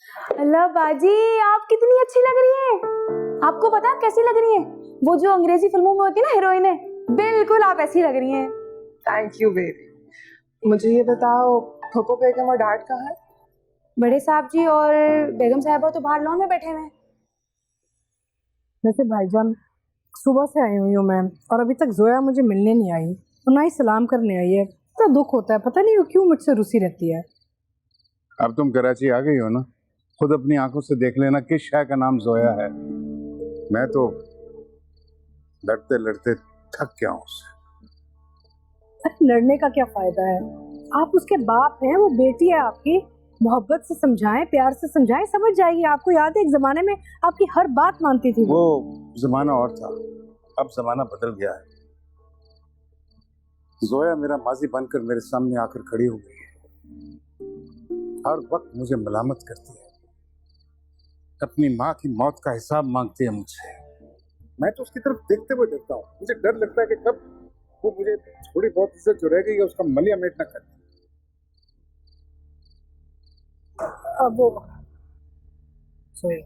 अल्लाह बाजी, आप कितनी अच्छी लग रही हैं। आपको पता है कैसी लग रही हैं? वो जो अंग्रेजी फिल्मों में होती है ना हीरोइनें, बिल्कुल आप ऐसी लग रही हैं। Thank you baby. मुझे ये बताओ, फूफो बेगम और डैड कहाँ है? बड़े साहब जी और बेगम साहबा तो बाहर लॉन में बैठे हुए हैं। वैसे भाईजान, सुबह से आई हुई हूँ मैं और अभी तक जोया मुझे मिलने नहीं आई और ना ही सलाम करने आई है। इतना दुख होता है, पता नहीं वो क्यों मुझसे रुसी रहती है। अब तुम कराची आ गई हो ना, खुद अपनी आंखों से देख लेना किस शय का नाम जोया है। मैं तो लड़ते लड़ते थक गया हूँ उससे। अरे लड़ने का क्या फायदा है? आप उसके बाप हैं, वो बेटी है आपकी। मोहब्बत से समझाएं, प्यार से समझाएं, समझ जाएगी। आपको याद है एक जमाने में आपकी हर बात मानती थी वो जमाना और था, अब जमाना बदल गया है। जोया मेरा माजी बनकर मेरे सामने आकर खड़ी हो गई है। हर वक्त मुझे मलामत करती है, अपनी माँ की मौत का हिसाब मांगती है मुझसे। मैं तो उसकी तरफ देखते हुए डरता हूँ। मुझे डर लगता है कि कब वो मुझे थोड़ी बहुत इज्जत जो रह गई है उसका मलिया मेट न कर। अब वो सोए।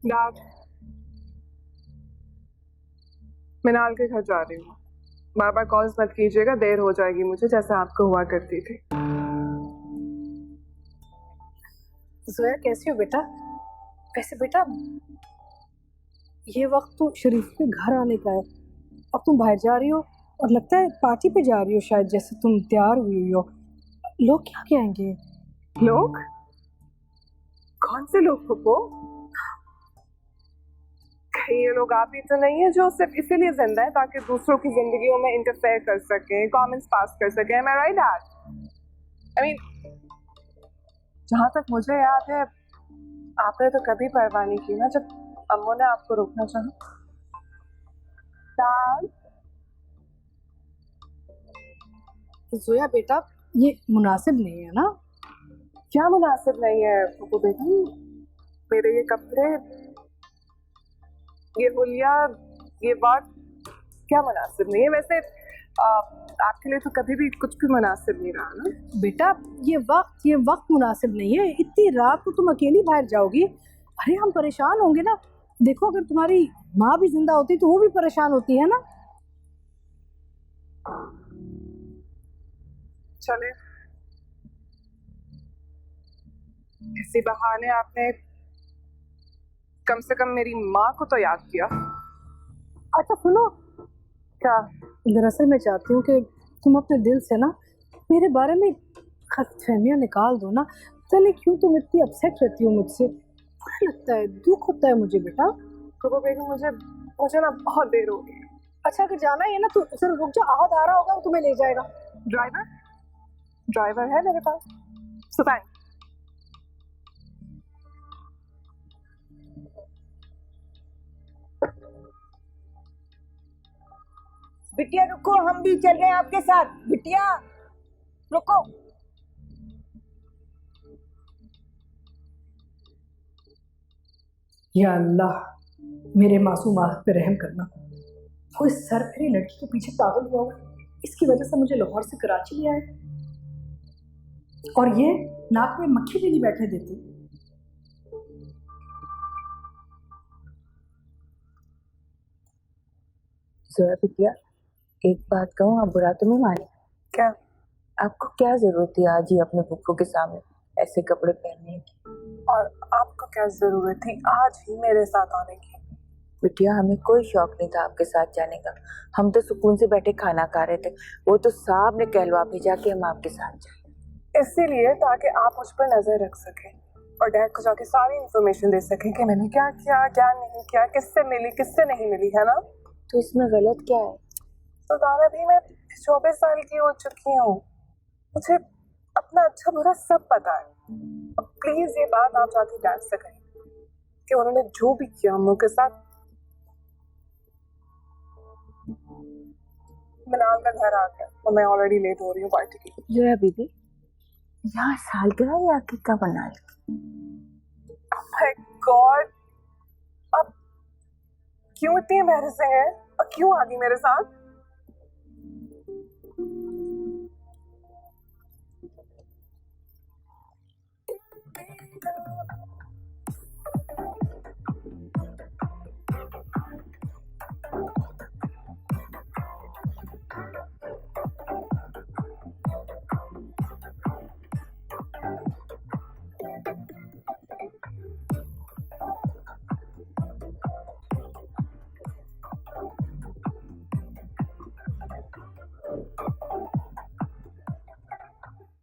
डैड, मिनाल के घर जा रही हूँ। बार बार कॉल्स मत कीजिएगा, देर हो जाएगी मुझे, जैसे आपको हुआ करती थी। जोया कैसी हो बेटा? वैसे बेटा, ये वक्त तो शरीफ के घर आने का है। अब तुम बाहर जा रही हो और लगता है पार्टी पे जा रही हो शायद, जैसे तुम तैयार हुई हो। लोग क्या कहेंगे? लोग? कौन से लोग फूफो? कहीं ये लोग आप ही तो नहीं है जो सिर्फ इसीलिए जिंदा है ताकि दूसरों की जिंदगियों में इंटरफेयर कर सके, कमेंट्स पास कर सके? Am I right dad? I mean, जहां तक मुझे याद है आपने तो कभी परवाह नहीं की ना जब अम्मू ने आपको रोकना चाहा। डैड, जोया बेटा, ये मुनासिब नहीं है ना। क्या मुनासिब नहीं है फूफो बेटी? मेरे ये कपड़े, ये हुलिया, ये वक्त क्या मुनासिब नहीं है? वैसे आपके लिए तो कभी भी कुछ भी मुनासिब नहीं रहा ना। बेटा, ये वक्त मुनासिब नहीं है। इतनी रात को तुम अकेली बाहर जाओगी, अरे हम परेशान होंगे ना। देखो, अगर तुम्हारी माँ भी जिंदा होती तो वो भी परेशान होती है ना। चले, इसी बहाने आपने कम से कम मेरी माँ को तो याद किया। अच्छा सुनो, क्या? दरअसल मैं चाहती हूँ कि तुम अपने दिल से ना मेरे बारे में गलतफहमियाँ निकाल दो ना। पता नहीं क्यों तुम इतनी अपसेट रहती हो मुझसे। बुरा लगता है, दुख होता है मुझे बेटा। फूफो बेगम, मुझे ना बहुत देर हो गई। अच्छा, अगर जाना ही है ना तो जरा रुक जा, आहद आ रहा होगा, वो तुम्हें ले जाएगा। ड्राइवर है मेरे पास, सो थैंक्स। बिटिया रुको, हम भी चल रहे हैं आपके साथ। बिटिया रुको। या अल्लाह, मेरे मासूम आह पे रहम करना। वो इस सरफरी लड़की के पीछे पागल हुआ हुआ, इसकी वजह से मुझे लाहौर से कराची ले आए और ये नाक में मक्खी भी नहीं बैठने देती। जोया बिटिया, एक बात कहूँ, आप बुरा तो नहीं माने? क्या? आपको क्या जरूरत थी आज ही अपने पुप्पो के सामने ऐसे कपड़े पहनने की? और आपको क्या जरूरत थी आज ही मेरे साथ आने की? बिटिया, हमें कोई शौक नहीं था आपके साथ जाने का। हम तो सुकून से बैठे खाना खा रहे थे। वो तो साहब ने कहलवा भेजा कि हम आपके साथ जाए। इसीलिए ताकि आप मुझ पर नजर रख सकें और डैड को जाके सारी इंफॉर्मेशन दे सकें कि मैंने क्या किया, क्या नहीं किया, किससे मिली, किससे नहीं मिली, है ना? तो इसमें गलत क्या है? तो दादा भी, मैं 24 साल की हो चुकी हूँ, मुझे अपना अच्छा बुरा सब पता है। अब प्लीज ये बात आप जाके डैड से कहें कि उन्होंने जो भी किया अम्मू के साथ। मिनाल का घर आ गया और मैं ऑलरेडी लेट हो रही हूँ पार्टी की। जोया बीबी, यहाँ सालगिरह या अकीका बना ली। माय गॉड, अब क्यों इतनी एम्बैरेसिंग है और क्यों आ गई मेरे साथ?